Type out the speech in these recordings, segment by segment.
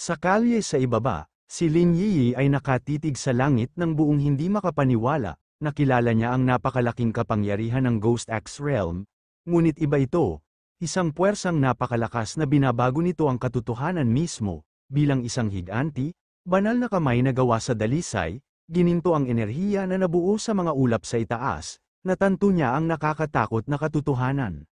Sa kalye sa ibaba, si Lin Yi ay nakatitig sa langit ng buong hindi makapaniwala, nakilala niya ang napakalaking kapangyarihan ng Ghost Axe Realm, ngunit iba ito, isang puwersang napakalakas na binabago nito ang katotohanan mismo, bilang isang higanti, banal na kamay na gawa sa dalisay, gininto ang enerhiya na nabuo sa mga ulap sa itaas, natanto niya ang nakakatakot na katotohanan.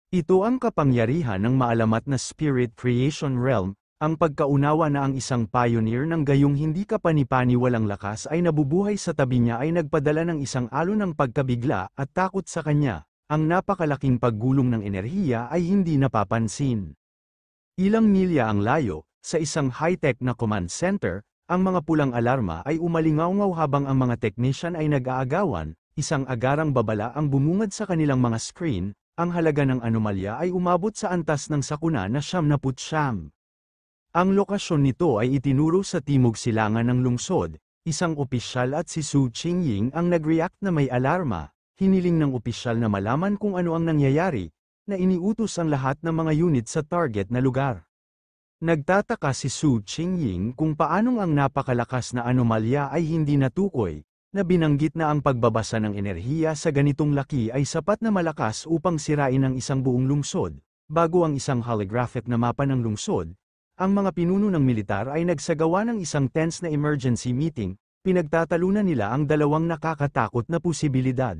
Ito ang kapangyarihan ng maalamat na Spirit Creation Realm, ang pagkaunawa na ang isang pioneer ng gayong hindi kapani-paniwalang lakas ay nabubuhay sa tabi niya ay nagpadala ng isang alon ng pagkabigla at takot sa kanya, ang napakalaking paggulong ng enerhiya ay hindi napapansin. Ilang milya ang layo, sa isang high-tech na command center, ang mga pulang alarma ay umalingaw-ngaw habang ang mga technician ay nag-aagawan, isang agarang babala ang bumungad sa kanilang mga screen, ang halaga ng anomalya ay umabot sa antas ng sakuna na 79. Ang lokasyon nito ay itinuro sa timog silangan ng lungsod, isang opisyal at si Su Qingying ang nag-react na may alarma, hiniling ng opisyal na malaman kung ano ang nangyayari, na iniutos ang lahat ng mga unit sa target na lugar. Nagtataka si Su Qingying kung paanong ang napakalakas na anomalya ay hindi natukoy, na binanggit na ang pagbabasa ng enerhiya sa ganitong laki ay sapat na malakas upang sirain ang isang buong lungsod, bago ang isang holographic na mapa ng lungsod. Ang mga pinuno ng militar ay nagsagawa ng isang tense na emergency meeting, pinagtatalunan nila ang dalawang nakakatakot na posibilidad.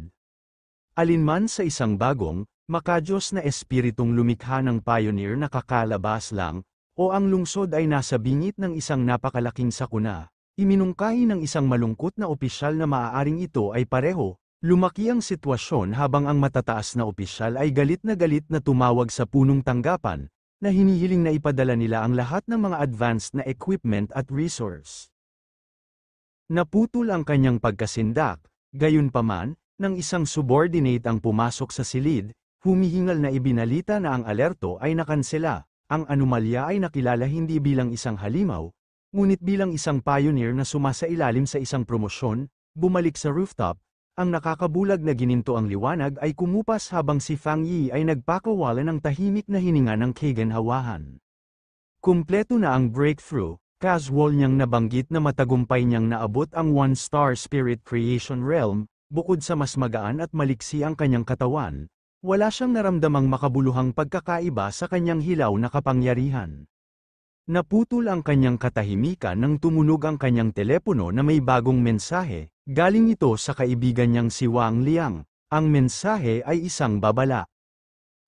Alinman sa isang bagong, makadiyos na espiritong lumikha ng pioneer na kakalabas lang, o ang lungsod ay nasa bingit ng isang napakalaking sakuna, iminungkahi ng isang malungkot na opisyal na maaaring ito ay pareho. Lumaki ang sitwasyon habang ang matataas na opisyal ay galit na tumawag sa punong tanggapan, na hinihiling na ipadala nila ang lahat ng mga advanced na equipment at resource. Naputol ang kanyang pagkasindak, gayunpaman, nang isang subordinate ang pumasok sa silid, humihingal na ibinalita na ang alerto ay nakansela, ang anomalya ay nakilala hindi bilang isang halimaw, ngunit bilang isang pioneer na sumasailalim sa isang promosyon, bumalik sa rooftop. Ang nakakabulag na gininto ang liwanag ay kumupas habang si Fang Yi ay nagpakawala ng tahimik na hininga ng kaganhawahan. Kumpleto na ang breakthrough, casual niyang nabanggit na matagumpay niyang naabot ang 1-star Spirit Creation Realm, bukod sa mas magaan at maliksi ang kanyang katawan, wala siyang naramdamang makabuluhang pagkakaiba sa kanyang hilaw na kapangyarihan. Naputol ang kanyang katahimikan nang tumunog ang kanyang telepono na may bagong mensahe. Galing ito sa kaibigan niyang si Wang Liang. Ang mensahe ay isang babala.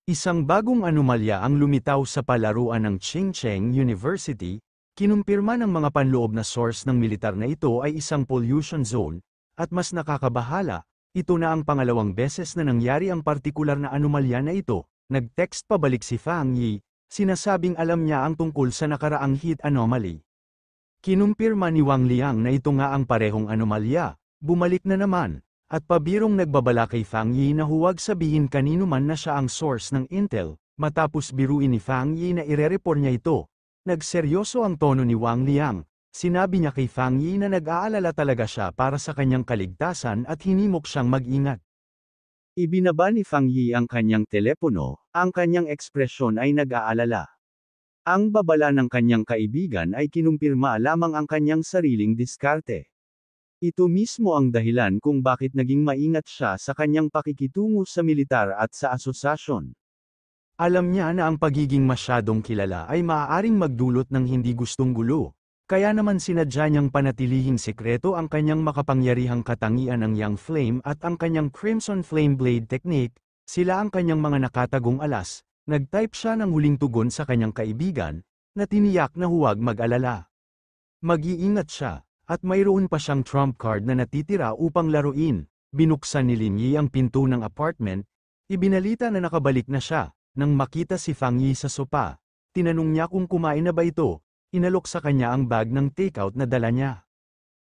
Isang bagong anomalya ang lumitaw sa palaruan ng Chingcheng University. Kinumpirma ng mga panloob na source ng militar na ito ay isang pollution zone, at mas nakakabahala, ito na ang pangalawang beses na nangyari ang partikular na anomalya na ito. Nag-text pabalik si Fang Yi, sinasabing alam niya ang tungkol sa nakaraang heat anomaly. Kinumpirma ni Wang Liang na ito nga ang parehong anomalya. Bumalik na naman, at pabirong nagbabala kay Fang Yi na huwag sabihin kanino man na siya ang source ng intel, matapos biruin ni Fang Yi na irereport niya ito. Nagseryoso ang tono ni Wang Liang, sinabi niya kay Fang Yi na nag-aalala talaga siya para sa kanyang kaligtasan at hinimok siyang mag-ingat. Ibinaba ni Fang Yi ang kanyang telepono, ang kanyang ekspresyon ay nag-aalala. Ang babala ng kanyang kaibigan ay kinumpirma lamang ang kanyang sariling diskarte. Ito mismo ang dahilan kung bakit naging maingat siya sa kanyang pakikitungo sa militar at sa asosasyon. Alam niya na ang pagiging masyadong kilala ay maaaring magdulot ng hindi gustong gulo, kaya naman sinadya niyang panatilihing sekreto ang kanyang makapangyarihang katangian ng Young Flame at ang kanyang Crimson Flame Blade Technique, sila ang kanyang mga nakatagong alas. Nag-type siya ng huling tugon sa kanyang kaibigan, na tiniyak na huwag mag-alala. Mag-iingat siya. At mayroon pa siyang trump card na natitira upang laruin. Binuksan ni Lin Yi ang pinto ng apartment. Ibinalita na nakabalik na siya. Nang makita si Fang Yi sa sopa, tinanong niya kung kumain na ba ito. Inalok sa kanya ang bag ng takeout na dala niya.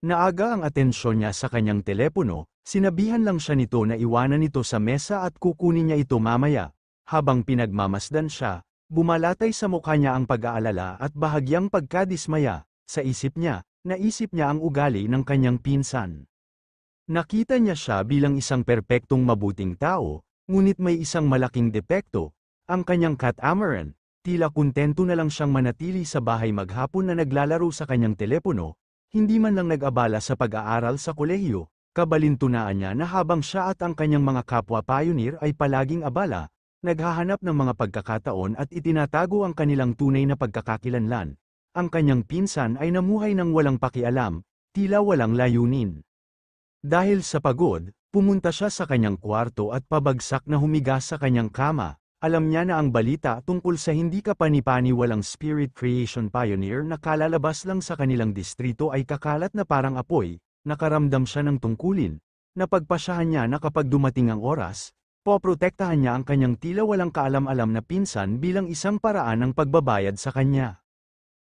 Naaga ang atensyon niya sa kanyang telepono, sinabihan lang siya nito na iwanan ito sa mesa at kukunin niya ito mamaya. Habang pinagmamasdan siya, bumalatay sa mukha niya ang pag-aalala at bahagyang pagkadismaya. Sa isip niya, naisip niya ang ugali ng kanyang pinsan. Nakita niya siya bilang isang perpektong mabuting tao, ngunit may isang malaking depekto, ang kanyang catamaran, tila kontento na lang siyang manatili sa bahay maghapon na naglalaro sa kanyang telepono, hindi man lang nag-abala sa pag-aaral sa kolehiyo. Kabalintunaan niya na habang siya at ang kanyang mga kapwa pioneer ay palaging abala, naghahanap ng mga pagkakataon at itinatago ang kanilang tunay na pagkakakilanlan. Ang kanyang pinsan ay namuhay ng walang pakialam, tila walang layunin. Dahil sa pagod, pumunta siya sa kanyang kwarto at pabagsak na humiga sa kanyang kama. Alam niya na ang balita tungkol sa hindi kapani-paniwalang spirit creation pioneer na kalalabas lang sa kanilang distrito ay kakalat na parang apoy. Nakaramdam siya ng tungkulin. Napagpasyahan niya na kapag dumating ang oras, poprotektahan niya ang kanyang tila walang kaalam-alam na pinsan bilang isang paraan ng pagbabayad sa kanya.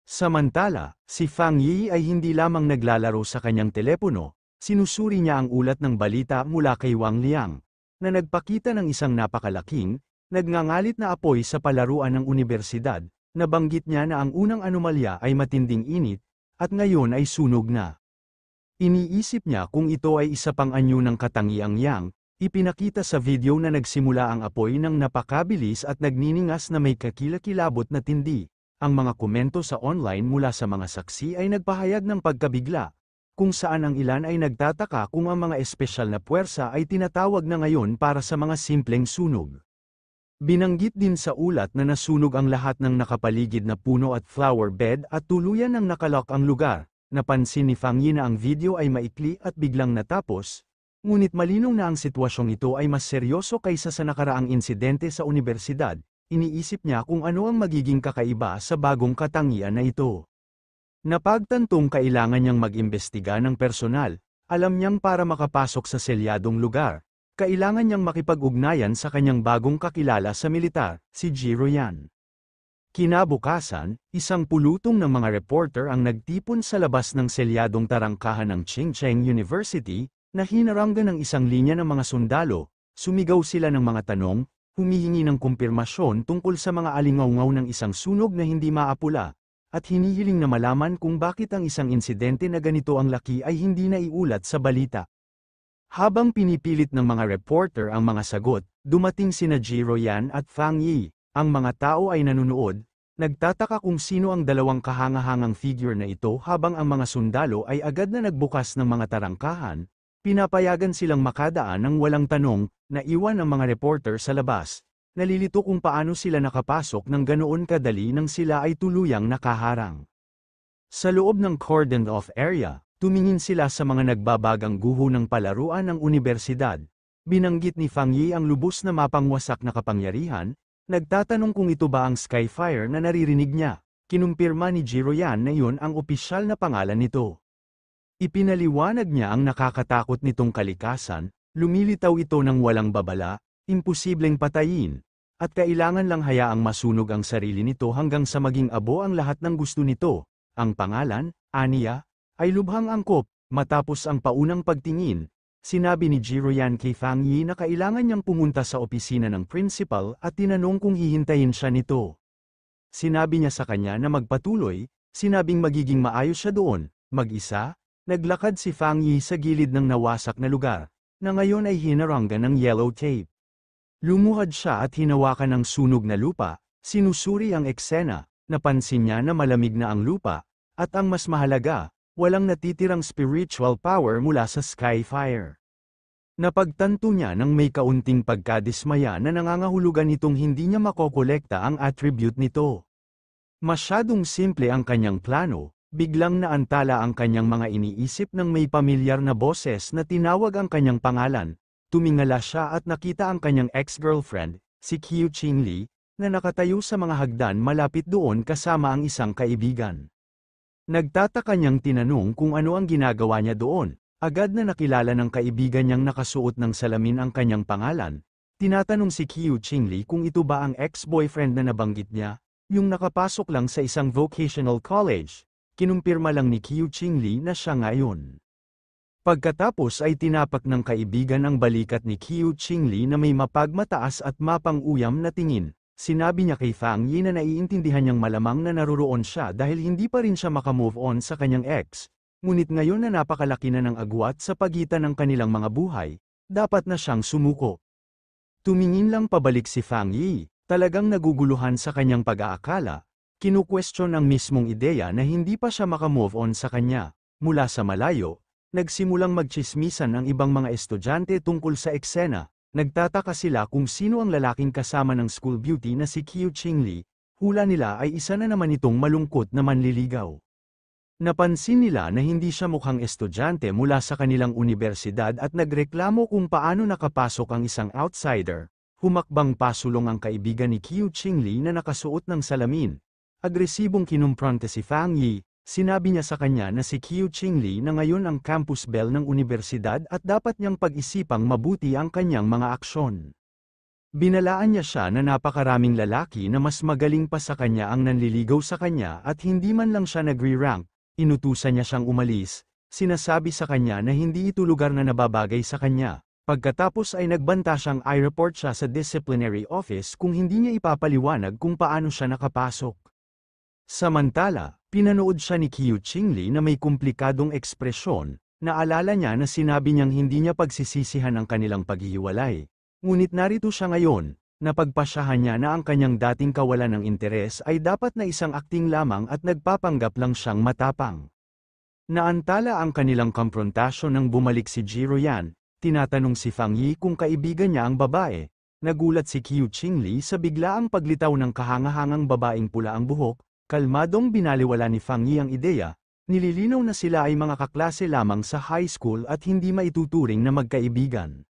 Samantala, si Fang Yi ay hindi lamang naglalaro sa kanyang telepono, sinusuri niya ang ulat ng balita mula kay Wang Liang, na nagpakita ng isang napakalaking, nagngangalit na apoy sa palaruan ng unibersidad. Nabanggit niya na ang unang anomalya ay matinding init, at ngayon ay sunog na. Iniisip niya kung ito ay isa pang anyo ng katangiang Yang. Ipinakita sa video na nagsimula ang apoy ng napakabilis at nagniningas na may kakilakilabot na tindi. Ang mga komento sa online mula sa mga saksi ay nagpahayag ng pagkabigla, kung saan ang ilan ay nagtataka kung ang mga espesyal na puwersa ay tinatawag na ngayon para sa mga simpleng sunog. Binanggit din sa ulat na nasunog ang lahat ng nakapaligid na puno at flower bed at tuluyan ng nakalock ang lugar. Napansin ni Fang Yi na ang video ay maikli at biglang natapos, ngunit malinaw na ang sitwasyong ito ay mas seryoso kaysa sa nakaraang insidente sa unibersidad. Iniisip niya kung ano ang magiging kakaiba sa bagong katangian na ito. Napagtantong kailangan niyang mag-imbestiga ng personal. Alam niyang para makapasok sa selyadong lugar, kailangan niyang makipag-ugnayan sa kanyang bagong kakilala sa militar, si Jiro Yan. Kinabukasan, isang pulutong ng mga reporter ang nagtipon sa labas ng selyadong tarangkahan ng Chingcheng University, na hinarangan ng isang linya ng mga sundalo. Sumigaw sila ng mga tanong, humihingi ng kumpirmasyon tungkol sa mga alingaw-ngaw ng isang sunog na hindi maapula, at hinihiling na malaman kung bakit ang isang insidente na ganito ang laki ay hindi naiulat sa balita. Habang pinipilit ng mga reporter ang mga sagot, dumating sina Jiro Yan at Fang Yi. Ang mga tao ay nanunood, nagtataka kung sino ang dalawang kahangahangang figure na ito habang ang mga sundalo ay agad na nagbukas ng mga tarangkahan, pinapayagan silang makadaan ng walang tanong, naiwan ang mga reporter sa labas. Nalilito kung paano sila nakapasok ng ganoon kadali nang sila ay tuluyang nakaharang. Sa loob ng cordoned off area, tumingin sila sa mga nagbabagang guho ng palaruan ng unibersidad. Binanggit ni Fang Yi ang lubos na mapangwasak na kapangyarihan. Nagtatanong kung ito ba ang Skyfire na naririnig niya. Kinumpirma ni Jiro Yan na iyon ang opisyal na pangalan nito. Ipinaliwanag niya ang nakakatakot nitong kalikasan, lumilitaw ito ng walang babala, imposibleng patayin, at kailangan lang hayaang masunog ang sarili nito hanggang sa maging abo ang lahat ng gusto nito. Ang pangalan, aniya, ay lubhang angkop. Matapos ang paunang pagtingin, sinabi ni Jiro Yan kay Fang Yi na kailangan niyang pumunta sa opisina ng principal at tinanong kung hihintayin siya nito. Sinabi niya sa kanya na magpatuloy, sinabing magiging maayos siya doon. Mag-isa, naglakad si Fang Yi sa gilid ng nawasak na lugar, na ngayon ay hinarangan ng yellow tape. Lumuhad siya at hinawakan ng sunog na lupa, sinusuri ang eksena, napansin niya na malamig na ang lupa, at ang mas mahalaga, walang natitirang spiritual power mula sa Skyfire. Napagtanto niya nang may kaunting pagkadismaya na nangangahulugan itong hindi niya makokolekta ang attribute nito. Masyadong simple ang kanyang plano, biglang naantala ang kanyang mga iniisip ng may pamilyar na boses na tinawag ang kanyang pangalan. Tumingala siya at nakita ang kanyang ex-girlfriend, si Qiu Qingli, na nakatayo sa mga hagdan malapit doon kasama ang isang kaibigan. Nagtataka niyang tinanong kung ano ang ginagawa niya doon. Agad na nakilala ng kaibigan niyang nakasuot ng salamin ang kanyang pangalan. Tinatanong si Qiu Qingli kung ito ba ang ex-boyfriend na nabanggit niya, yung nakapasok lang sa isang vocational college. Kinumpirma lang ni Qiu Qingli na siya ngayon. Pagkatapos ay tinapak ng kaibigan ang balikat ni Qiu Qingli na may mapagmataas at mapang-uyam na tingin. Sinabi niya kay Fang Yi na naiintindihan niyang malamang na naruroon siya dahil hindi pa rin siya makamove on sa kanyang ex, ngunit ngayon na napakalaki na ng agwat sa pagitan ng kanilang mga buhay, dapat na siyang sumuko. Tumingin lang pabalik si Fang Yi, Talagang naguguluhan sa kanyang pag-aakala, kinu-question ang mismong ideya na hindi pa siya makamove on sa kanya. Mula sa malayo, nagsimulang magtsismisan ang ibang mga estudyante tungkol sa eksena. Nagtataka sila kung sino ang lalaking kasama ng school beauty na si Qiu Qingli. Hula nila ay isa na naman itong malungkot na manliligaw. Napansin nila na hindi siya mukhang estudyante mula sa kanilang unibersidad at nagreklamo kung paano nakapasok ang isang outsider. Humakbang pasulong ang kaibigan ni Qiu Qingli na nakasuot ng salamin. Agresibong kinumpronte si Fang Yi, sinabi niya sa kanya na si Qiu Qingli na ngayon ang campus belle ng unibersidad at dapat niyang pag-isipang mabuti ang kanyang mga aksyon. Binalaan niya siya na napakaraming lalaki na mas magaling pa sa kanya ang nanliligaw sa kanya at hindi man lang siya nagre-rank. Inutusan niya siyang umalis, sinasabi sa kanya na hindi ito lugar na nababagay sa kanya. Pagkatapos ay nagbanta siyang i-report siya sa disciplinary office kung hindi niya ipapaliwanag kung paano siya nakapasok. Samantala, pinanood siya ni Qiu Qingli na may komplikadong ekspresyon, naalala niya na sinabi niyang hindi niya pagsisisihan ang kanilang paghihiwalay. Ngunit narito siya ngayon, napagpasyahan niya na ang kanyang dating kawalan ng interes ay dapat na isang akting lamang at nagpapanggap lang siyang matapang. Naantala ang kanilang komprontasyon nang bumalik si Jiroyan, tinatanong si Fang Yi kung kaibigan niya ang babae. Nagulat si Qiu Qingli sa biglaang paglitaw ng kahangahangang babaeng pula ang buhok, kalmadong binaliwala ni Fang Yi ang ideya, nililinaw na sila ay mga kaklase lamang sa high school at hindi maituturing na magkaibigan.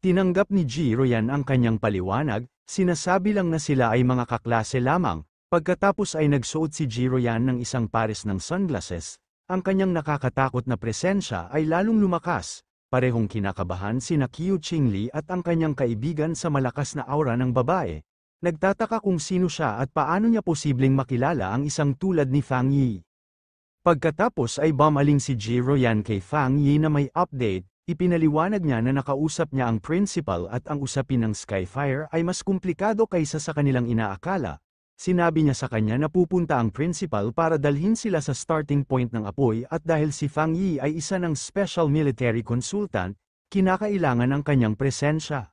Tinanggap ni Jiroyan ang kanyang paliwanag, sinasabi lang na sila ay mga kaklase lamang. Pagkatapos ay nagsuot si Jiroyan ng isang pares ng sunglasses, ang kanyang nakakatakot na presensya ay lalong lumakas. Parehong kinakabahan sina Qiu Qingli at ang kanyang kaibigan sa malakas na aura ng babae. Nagtataka kung sino siya at paano niya posibleng makilala ang isang tulad ni Fang Yi. Pagkatapos ay bumaling si Jiroyan kay Fang Yi na may update. Ipinaliwanag niya na nakausap niya ang principal at ang usapin ng Skyfire ay mas komplikado kaysa sa kanilang inaakala. Sinabi niya sa kanya na pupunta ang principal para dalhin sila sa starting point ng apoy at dahil si Fang Yi ay isa ng special military consultant, kinakailangan ang kanyang presensya.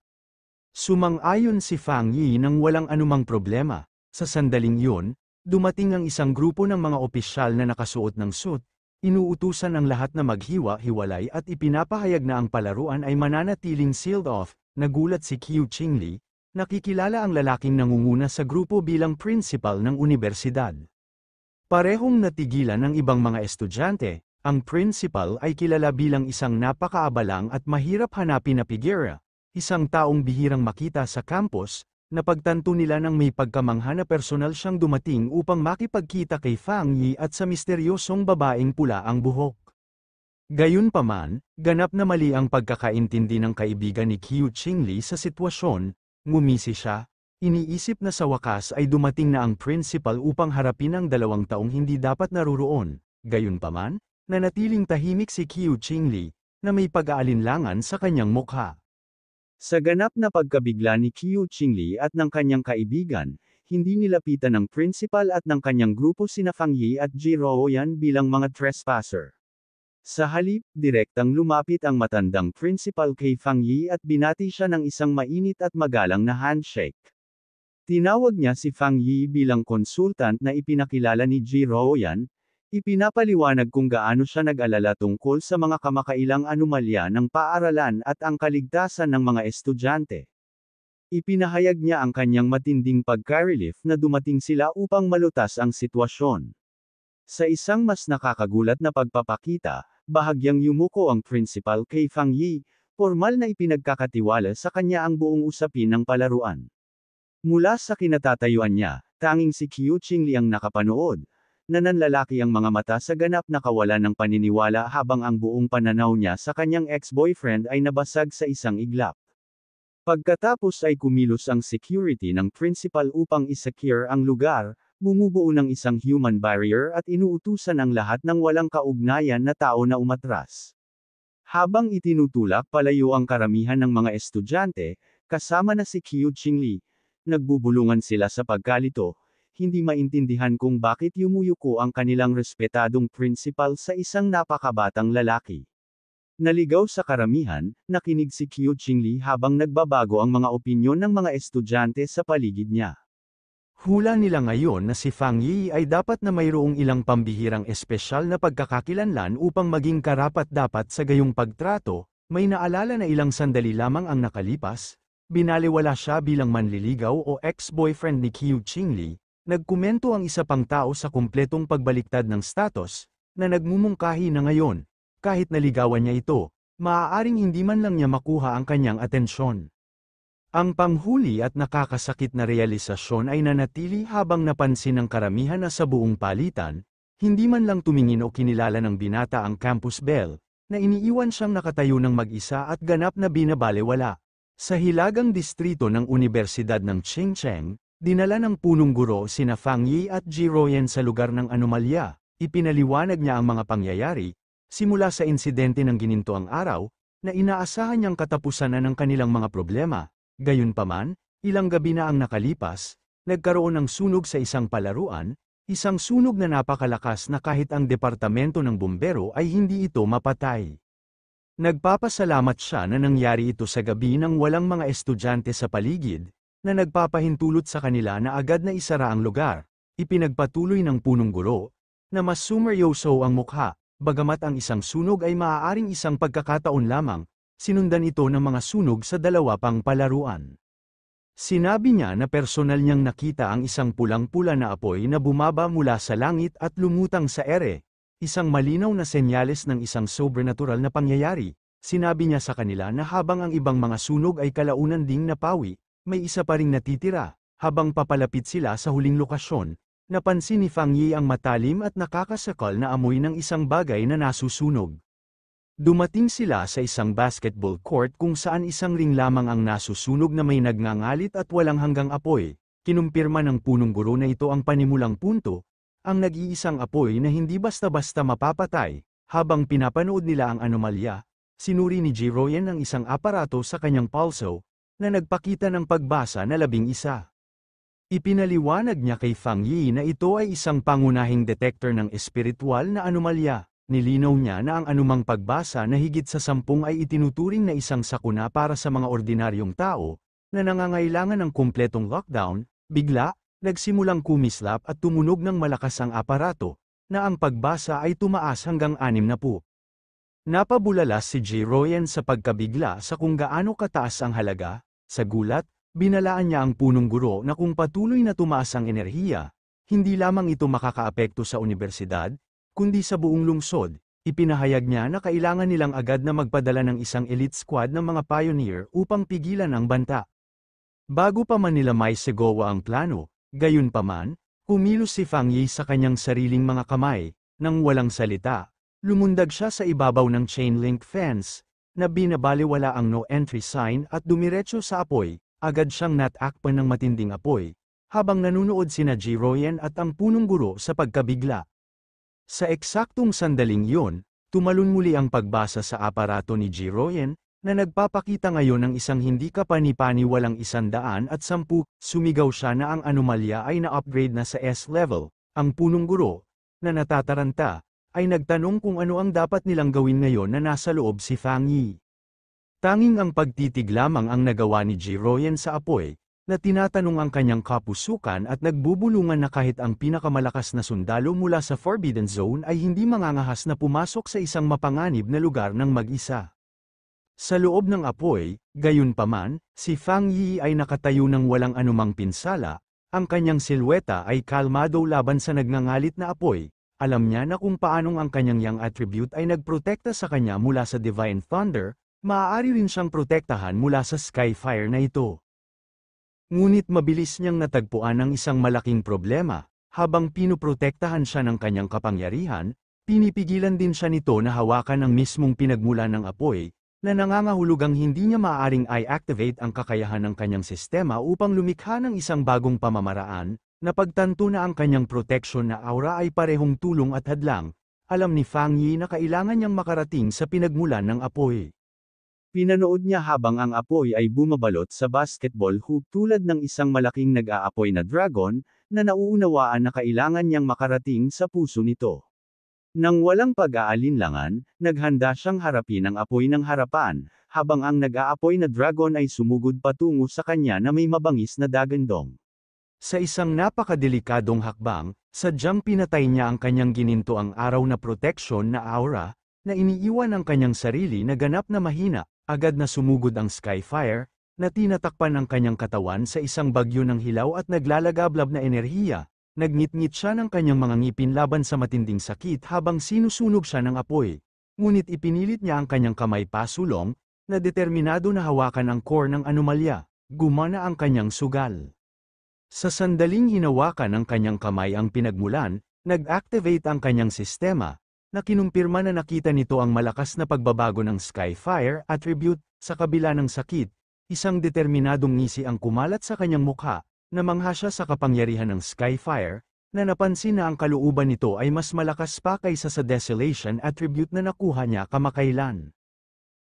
Sumang-ayon si Fang Yi nang walang anumang problema. Sa sandaling yun, dumating ang isang grupo ng mga opisyal na nakasuot ng suit. Inuutusan ang lahat na maghiwa-hiwalay at ipinapahayag na ang palaruan ay mananatiling sealed off. Nagulat si Qiu Qingli, nakikilala ang lalaking nangunguna sa grupo bilang principal ng unibersidad. Parehong natigilan ng ibang mga estudyante, ang principal ay kilala bilang isang napakaabalang at mahirap hanapin na figura, isang taong bihirang makita sa campus. Napagtanto nila nang may pagkamangha na personal siyang dumating upang makipagkita kay Fang Yi at sa misteryosong babaeng pula ang buhok. Gayunpaman, ganap na mali ang pagkakaintindi ng kaibigan ni Qiu Qingli sa sitwasyon, ngumisi siya, iniisip na sa wakas ay dumating na ang principal upang harapin ang 2 taong hindi dapat naruroon. Gayunpaman, nanatiling tahimik si Qiu Qingli, na may pag-aalinlangan sa kanyang mukha. Sa ganap na pagkabigla ni Qiu Qingli at ng kanyang kaibigan, hindi nilapitan ng principal at ng kanyang grupo sina Fang Yi at Jiroyan bilang mga trespasser. Sa halip, direktang lumapit ang matandang principal kay Fang Yi at binati siya ng isang mainit at magalang na handshake. Tinawag niya si Fang Yi bilang konsultant na ipinakilala ni Jiroyan. Ipinapaliwanag kung gaano siya nag-alala tungkol sa mga kamakailang anomalya ng paaralan at ang kaligtasan ng mga estudyante. Ipinahayag niya ang kanyang matinding pagka-relief na dumating sila upang malutas ang sitwasyon. Sa isang mas nakakagulat na pagpapakita, bahagyang yumuko ang principal kay Fang Yi, formal na ipinagkakatiwala sa kanya ang buong usapin ng palaruan. Mula sa kinatatayuan niya, tanging si Qiu Qingli ang nakapanood. Nananlalaki ang mga mata sa ganap na kawalan ng paniniwala habang ang buong pananaw niya sa kanyang ex-boyfriend ay nabasag sa isang iglap. Pagkatapos ay kumilos ang security ng principal upang isecure ang lugar, bumubuo ng isang human barrier at inuutusan ang lahat ng walang kaugnayan na tao na umatras. Habang itinutulak palayo ang karamihan ng mga estudyante, kasama na si Qiu Qingli, nagbubulungan sila sa pagkalito. Hindi maintindihan kung bakit yumuyuko ang kanilang respetadong principal sa isang napakabatang lalaki. Naligaw sa karamihan, nakinig si Qiu Qingli habang nagbabago ang mga opinyon ng mga estudyante sa paligid niya. Hula nila ngayon na si Fang Yi ay dapat na mayroong ilang pambihirang espesyal na pagkakakilanlan upang maging karapat-dapat sa gayong pagtrato. May naalala na ilang sandali lamang ang nakalipas, binaliwala siya bilang manliligaw o ex-boyfriend ni Qiu Qingli. Nagkomento ang isa pang tao sa kumpletong pagbaliktad ng status, na nagmumungkahi na ngayon, kahit naligawan niya ito, maaaring hindi man lang niya makuha ang kanyang atensyon. Ang panghuli at nakakasakit na realisasyon ay nanatili habang napansin ng karamihan na sa buong palitan, hindi man lang tumingin o kinilala ng binata ang campus belle, na iniiwan siyang nakatayo ng mag-isa at ganap na binabalewala. Sa hilagang distrito ng Universidad ng Chengcheng, dinala ng punong guro sina Fang Yi at Ji Royan sa lugar ng anomalya. Ipinaliwanag niya ang mga pangyayari, simula sa insidente ng ginintoang araw, na inaasahan niyang katapusan na ng kanilang mga problema. Gayunpaman, ilang gabi na ang nakalipas, nagkaroon ng sunog sa isang palaruan, isang sunog na napakalakas na kahit ang departamento ng bumbero ay hindi ito mapatay. Nagpapasalamat siya na nangyari ito sa gabi nang walang mga estudyante sa paligid, na nagpapahintulot sa kanila na agad na isara ang lugar. Ipinagpatuloy ng punong guro, na mas sumeryoso ang mukha, bagamat ang isang sunog ay maaaring isang pagkakataon lamang, sinundan ito ng mga sunog sa dalawa pang palaruan. Sinabi niya na personal niyang nakita ang isang pulang-pula na apoy na bumaba mula sa langit at lumutang sa ere, isang malinaw na senyales ng isang sobrenatural na pangyayari. Sinabi niya sa kanila na habang ang ibang mga sunog ay kalaunan ding napawi, may isa pa ring natitira. Habang papalapit sila sa huling lokasyon, napansin ni Fang Yi ang matalim at nakakasakal na amoy ng isang bagay na nasusunog. Dumating sila sa isang basketball court kung saan isang ring lamang ang nasusunog na may nagngangalit at walang hanggang apoy. Kinumpirma ng punong guro na ito ang panimulang punto, ang nag-iisang apoy na hindi basta-basta mapapatay. Habang pinapanood nila ang anomalya, sinuri ni Ji Royan ang isang aparato sa kanyang pulso, na nagpakita ng pagbasa na 11. Ipinaliwanag niya kay Fang Yi na ito ay isang pangunahing detector ng espiritual na anomalya. Nilinaw niya na ang anumang pagbasa na higit sa 10 ay itinuturing na isang sakuna para sa mga ordinaryong tao, na nangangailangan ng kumpletong lockdown. Bigla, nagsimulang kumislap at tumunog ng malakas ang aparato, na ang pagbasa ay tumaas hanggang 60. Napabulala si Ji Royan sa pagkabigla sa kung gaano kataas ang halaga. Sa gulat, binalaan niya ang punong guro na kung patuloy na tumaas ang enerhiya, hindi lamang ito makakaapekto sa unibersidad, kundi sa buong lungsod. Ipinahayag niya na kailangan nilang agad na magpadala ng isang elite squad ng mga pioneer upang pigilan ang banta. Bago pa man nila maisegawa ang plano, gayunpaman, kumilos si Fang Yi sa kanyang sariling mga kamay, nang walang salita. Lumundag siya sa ibabaw ng chain link fence, na binabaliwala ang no entry sign at dumiretso sa apoy. Agad siyang natakpan ng matinding apoy, habang nanunood sina Ji Royan at ang punong guro sa pagkabigla. Sa eksaktong sandaling iyon, tumalon muli ang pagbasa sa aparato ni Ji Royan, na nagpapakita ngayon ng isang hindi kapani-paniwalang 110. Sumigaw siya na ang anomalya ay na-upgrade na sa S-level. Ang punong guro, na natataranta, ay nagtanong kung ano ang dapat nilang gawin ngayon na nasa loob si Fang Yi. Tanging ang pagtitig lamang ang nagawa ni Ji Royan sa apoy, na tinatanong ang kanyang kapusukan at nagbubulungan na kahit ang pinakamalakas na sundalo mula sa Forbidden Zone ay hindi mangangahas na pumasok sa isang mapanganib na lugar ng mag-isa. Sa loob ng apoy, gayunpaman, si Fang Yi ay nakatayo ng walang anumang pinsala, ang kanyang silweta ay kalmado laban sa nagngangalit na apoy. Alam niya na kung paanong ang kanyang yang attribute ay nagprotekta sa kanya mula sa Divine Thunder, maaari rin siyang protektahan mula sa Skyfire na ito. Ngunit mabilis niyang natagpuan ang isang malaking problema. Habang pinoprotektahan siya ng kanyang kapangyarihan, pinipigilan din siya nito na hawakan ang mismong pinagmulan ng apoy, na nangangahulugang hindi niya maaaring i-activate ang kakayahan ng kanyang sistema upang lumikha ng isang bagong pamamaraan. Napagtanto na ang kanyang protection na aura ay parehong tulong at hadlang. Alam ni Fang Yi na kailangan niyang makarating sa pinagmulan ng apoy. Pinanood niya habang ang apoy ay bumabalot sa basketball hoop tulad ng isang malaking nag-aapoy na dragon, na nauunawaan na kailangan niyang makarating sa puso nito. Nang walang pag-aalinlangan, naghanda siyang harapin ang apoy ng harapan, habang ang nag-aapoy na dragon ay sumugod patungo sa kanya na may mabangis na dagandong. Sa isang napakadelikadong hakbang, sadyang pinatay niya ang kanyang ginintoang araw na proteksyon na aura, na iniiwan ang kanyang sarili na ganap na mahina, agad na sumugod ang Skyfire, na tinatakpan ang kanyang katawan sa isang bagyo ng hilaw at naglalagablab na enerhiya. Nagngit-ngit siya ng kanyang mga ngipin laban sa matinding sakit habang sinusunog siya ng apoy. Ngunit ipinilit niya ang kanyang kamay pasulong, na determinado na hawakan ang core ng anomalya. Gumana ang kanyang sugal. Sa sandaling hinawakan ng kanyang kamay ang pinagmulan, nag-activate ang kanyang sistema, na kinumpirma na nakita nito ang malakas na pagbabago ng Skyfire attribute. Sa kabila ng sakit, isang determinadong ngisi ang kumalat sa kanyang mukha. Namangha siya sa kapangyarihan ng Skyfire, na napansin na ang kalooban nito ay mas malakas pa kaysa sa Desolation attribute na nakuha niya kamakailan.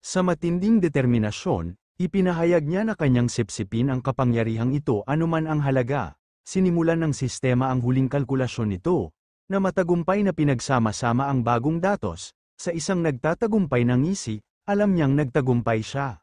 Sa matinding determinasyon, ipinahayag niya na kanyang sipsipin ang kapangyarihang ito anuman ang halaga. Sinimulan ng sistema ang huling kalkulasyon nito, na matagumpay na pinagsama-sama ang bagong datos. Sa isang nagtatagumpay na ngisi, alam niyang nagtagumpay siya.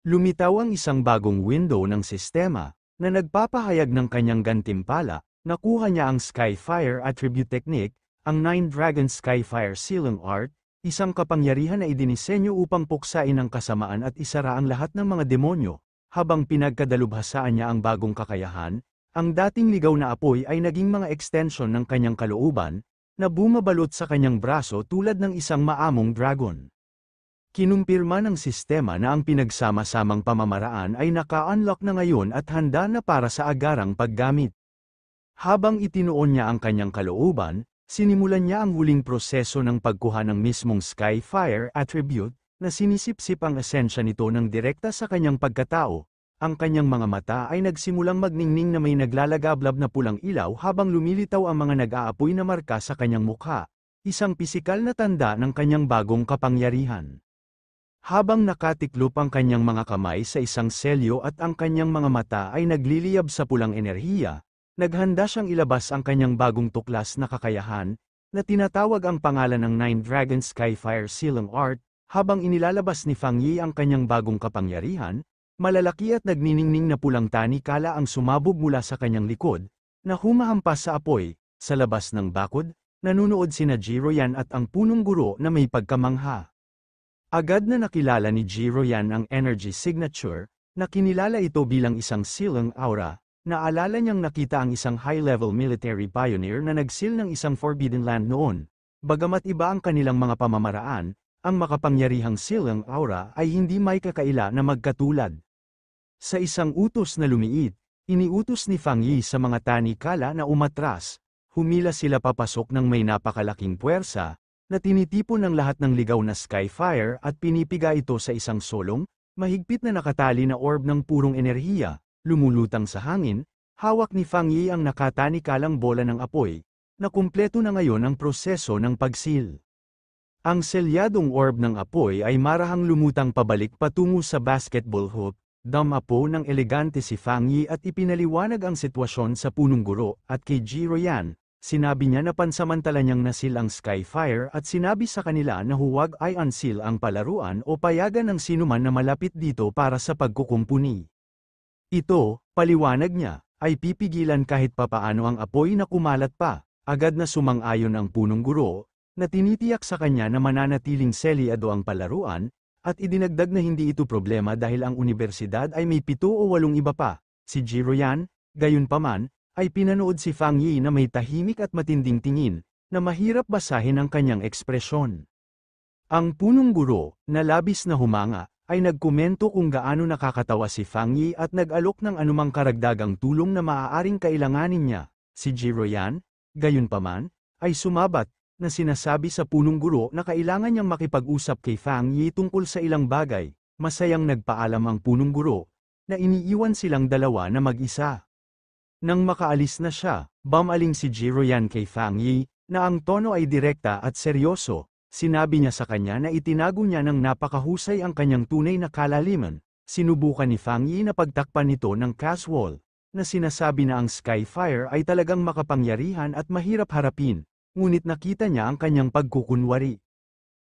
Lumitaw ang isang bagong window ng sistema, na nagpapahayag ng kanyang gantimpala. Nakuha niya ang Skyfire attribute technique, ang Nine Dragon Skyfire Sealing Art, isang kapangyarihan na idinisenyo upang puksain ang kasamaan at isara ang lahat ng mga demonyo. Habang pinagkadalubhasaan niya ang bagong kakayahan, ang dating ligaw na apoy ay naging mga extension ng kanyang kalooban, na bumabalot sa kanyang braso tulad ng isang maamong dragon. Kinumpirma ng sistema na ang pinagsama-samang pamamaraan ay naka-unlock na ngayon at handa na para sa agarang paggamit. Habang itinuon niya ang kanyang kalooban, sinimulan niya ang huling proseso ng pagkuha ng mismong Skyfire attribute, na sinisipsip ang esensya nito ng direkta sa kanyang pagkatao. Ang kanyang mga mata ay nagsimulang magningning na may naglalagablab na pulang ilaw habang lumilitaw ang mga nag-aapoy na marka sa kanyang mukha, isang pisikal na tanda ng kanyang bagong kapangyarihan. Habang nakatiklop ang kanyang mga kamay sa isang selyo at ang kanyang mga mata ay nagliliyab sa pulang enerhiya, naghanda siyang ilabas ang kanyang bagong tuklas na kakayahan, na tinatawag ang pangalan ng Nine Dragon Skyfire Sealing Art. Habang inilalabas ni Fang Yi ang kanyang bagong kapangyarihan, malalaki at nagniningning na pulang tanikala ang sumabog mula sa kanyang likod, na humahampas sa apoy. Sa labas ng bakod, nanunood sina Jiroyan at ang punong guro na may pagkamangha. Agad na nakilala ni Jiroyan ang energy signature, na kinilala ito bilang isang sealing aura. Naalala niyang nakita ang isang high-level military pioneer na nag-seal ng isang forbidden land noon. Bagamat iba ang kanilang mga pamamaraan, ang makapangyarihang sealing aura ay hindi may kakaila na magkatulad. Sa isang utos na lumiit, iniutos ni Fang Yi sa mga tanikala na umatras. Humila sila papasok ng may napakalaking puwersa, na tinitipon ng lahat ng ligaw na Skyfire at pinipiga ito sa isang solong, mahigpit na nakatali na orb ng purong enerhiya, lumulutang sa hangin. Hawak ni Fang Yi ang nakatanikalang bola ng apoy, na kumpleto na ngayon ang proseso ng pagsil. Ang selyadong orb ng apoy ay marahang lumutang pabalik patungo sa basketball hoop. Damapo ng elegante si Fang Yi at ipinaliwanag ang sitwasyon sa punong guro at kay Jiroyan. Sinabi niya na pansamantala niyang nasil ang Skyfire at sinabi sa kanila na huwag ay unseal ang palaruan o payagan ng sinuman na malapit dito para sa pagkukumpuni. Ito, paliwanag niya, ay pipigilan kahit papaano ang apoy na kumalat pa. Agad na sumang-ayon ang punong guro, na tinitiyak sa kanya na mananatiling selyado ang palaruan, at idinagdag na hindi ito problema dahil ang unibersidad ay may 7 o 8 iba pa. Si Jiroyan, gayunpaman, ay pinanood si Fang Yi na may tahimik at matinding tingin, na mahirap basahin ang kanyang ekspresyon. Ang punong guro, na labis na humanga, ay nagkomento kung gaano nakakatawa si Fang Yi at nag-alok ng anumang karagdagang tulong na maaaring kailanganin niya. Si Jiroyan, gayunpaman, ay sumabat, na sinasabi sa punong guro na kailangan niyang makipag-usap kay Fang Yi tungkol sa ilang bagay. Masayang nagpaalam ang punong guro, na iniiwan silang dalawa na mag-isa. Nang makaalis na siya, bumaling si Jiroyan kay Fang Yi, na ang tono ay direkta at seryoso. Sinabi niya sa kanya na itinago niya ng napakahusay ang kanyang tunay na kalaliman. Sinubukan ni Fang Yi na pagtakpan nito ng casual, na sinasabi na ang Skyfire ay talagang makapangyarihan at mahirap harapin. ngunit nakita niya ang kanyang pagkukunwari.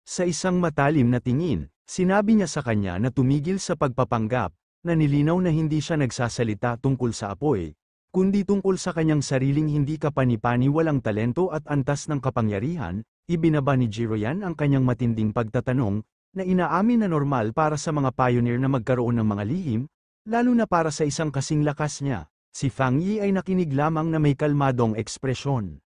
Sa isang matalim na tingin, sinabi niya sa kanya na tumigil sa pagpapanggap, na nilinaw na hindi siya nagsasalita tungkol sa apoy, kundi tungkol sa kanyang sariling hindi kapanipani walang talento at antas ng kapangyarihan. Ibinaba ni Jiroyan ang kanyang matinding pagtatanong, na inaamin na normal para sa mga pioneer na magkaroon ng mga lihim, lalo na para sa isang kasing lakas niya. Si Fang Yi ay nakinig lamang na may kalmadong ekspresyon.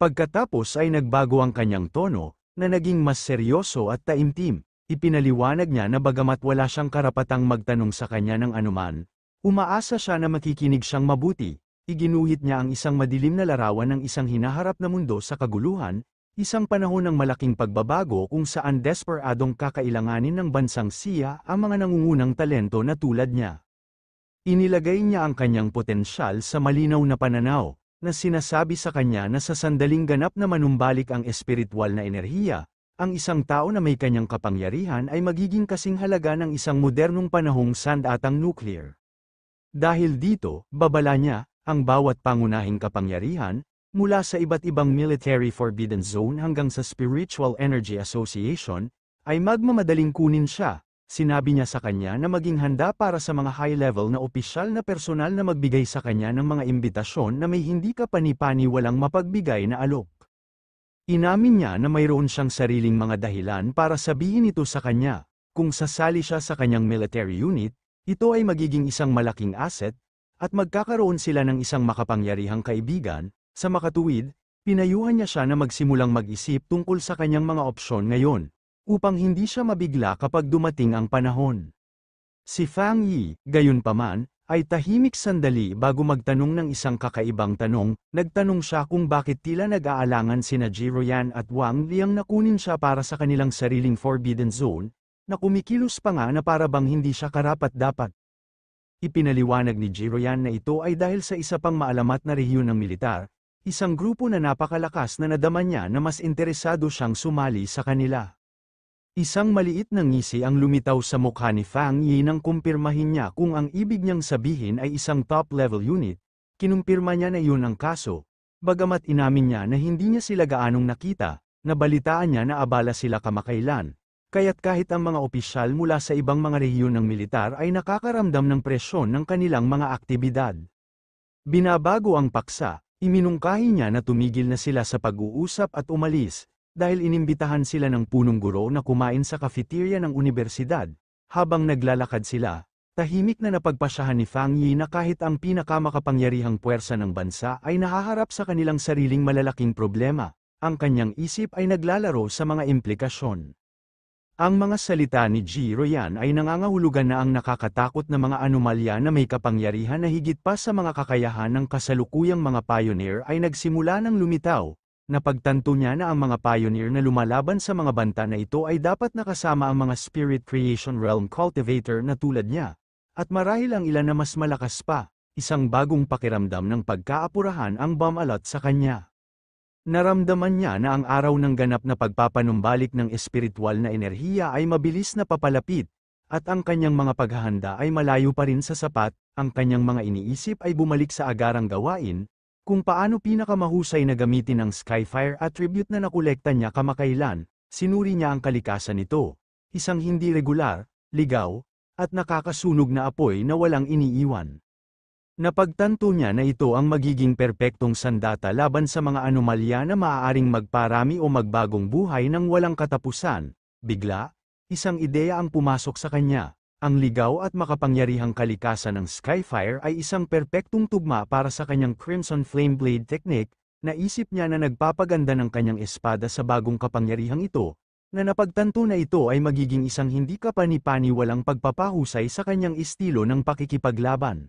Pagkatapos ay nagbago ang kanyang tono, na naging mas seryoso at taimtim. Ipinaliwanag niya na bagamat wala siyang karapatang magtanong sa kanya ng anuman, umaasa siya na makikinig siyang mabuti. Iginuhit niya ang isang madilim na larawan ng isang hinaharap na mundo sa kaguluhan, isang panahon ng malaking pagbabago kung saan desperadong kakailanganin ng bansang Xia ang mga nangungunang talento na tulad niya. Inilagay niya ang kanyang potensyal sa malinaw na pananaw, na sinasabi sa kanya na sa sandaling ganap na manumbalik ang espiritual na enerhiya, ang isang tao na may kanyang kapangyarihan ay magiging kasing halaga ng isang modernong panahong sandatang nuclear. Dahil dito, babala niya, ang bawat pangunahing kapangyarihan, mula sa iba't ibang military forbidden zone hanggang sa Spiritual Energy Association, ay magmamadaling kunin siya. Sinabi niya sa kanya na maging handa para sa mga high-level na opisyal na personal na magbigay sa kanya ng mga imbitasyon na may hindi kapanipani walang mapagbigay na alok. Inamin niya na mayroon siyang sariling mga dahilan para sabihin ito sa kanya. Kung sasali siya sa kanyang military unit, ito ay magiging isang malaking asset, at magkakaroon sila ng isang makapangyarihang kaibigan. Sa makatuwid, pinayuhan niya siya na magsimulang mag-isip tungkol sa kanyang mga opsyon ngayon, upang hindi siya mabigla kapag dumating ang panahon. Si Fang Yi, gayunpaman, ay tahimik sandali bago magtanong ng isang kakaibang tanong. Nagtanong siya kung bakit tila nag-aalangan sina Jiroyan at Wang Liang na kunin siya para sa kanilang sariling forbidden zone, na kumikilos pa nga na para bang hindi siya karapat-dapat. Ipinaliwanag ni Jiroyan na ito ay dahil sa isa pang maalamat na rehiyon ng militar, isang grupo na napakalakas na nadama niya na mas interesado siyang sumali sa kanila. Isang maliit na ngisi ang lumitaw sa mukha ni Fang Yi nang kumpirmahin niya kung ang ibig niyang sabihin ay isang top-level unit. Kinumpirma niya na iyon ang kaso, bagamat inamin niya na hindi niya sila gaanong nakita, nabalitaan niya na abala sila kamakailan. Kaya't kahit ang mga opisyal mula sa ibang mga rehiyon ng militar ay nakakaramdam ng presyon ng kanilang mga aktibidad. Binabago ang paksa, iminungkahi niya na tumigil na sila sa pag-uusap at umalis, dahil inimbitahan sila ng punong guro na kumain sa cafeteria ng unibersidad. Habang naglalakad sila, tahimik na napagpasyahan ni Fang Yi na kahit ang pinakamakapangyarihang puwersa ng bansa ay nahaharap sa kanilang sariling malalaking problema, ang kanyang isip ay naglalaro sa mga implikasyon. Ang mga salita ni Jiroyan ay nangangahulugan na ang nakakatakot na mga anomalya na may kapangyarihan na higit pa sa mga kakayahan ng kasalukuyang mga pioneer ay nagsimula ng lumitaw. Napagtanto niya na ang mga pioneer na lumalaban sa mga banta na ito ay dapat nakasama ang mga Spirit Creation Realm Cultivator na tulad niya. At marahil ang ilan na mas malakas pa, isang bagong pakiramdam ng pagkaapurahan ang bumalot sa kanya. Naramdaman niya na ang araw ng ganap na pagpapanumbalik ng espiritual na enerhiya ay mabilis na papalapit, at ang kanyang mga paghahanda ay malayo pa rin sa sapat. Ang kanyang mga iniisip ay bumalik sa agarang gawain, kung paano pinakamahusay na gamitin ang Skyfire attribute na nakolekta niya kamakailan. Sinuri niya ang kalikasan nito, isang hindi regular, ligaw, at nakakasunog na apoy na walang iniiwan. Napagtanto niya na ito ang magiging perpektong sandata laban sa mga anomalya na maaaring magparami o magbagong buhay ng walang katapusan. Bigla, isang ideya ang pumasok sa kanya. Ang ligaw at makapangyarihang kalikasan ng Skyfire ay isang perpektong tugma para sa kanyang Crimson Flame Blade technique. Naisip niya na nagpapaganda ng kanyang espada sa bagong kapangyarihang ito, na napagtanto na ito ay magiging isang hindi kapanipani walang pagpapahusay sa kanyang estilo ng pakikipaglaban.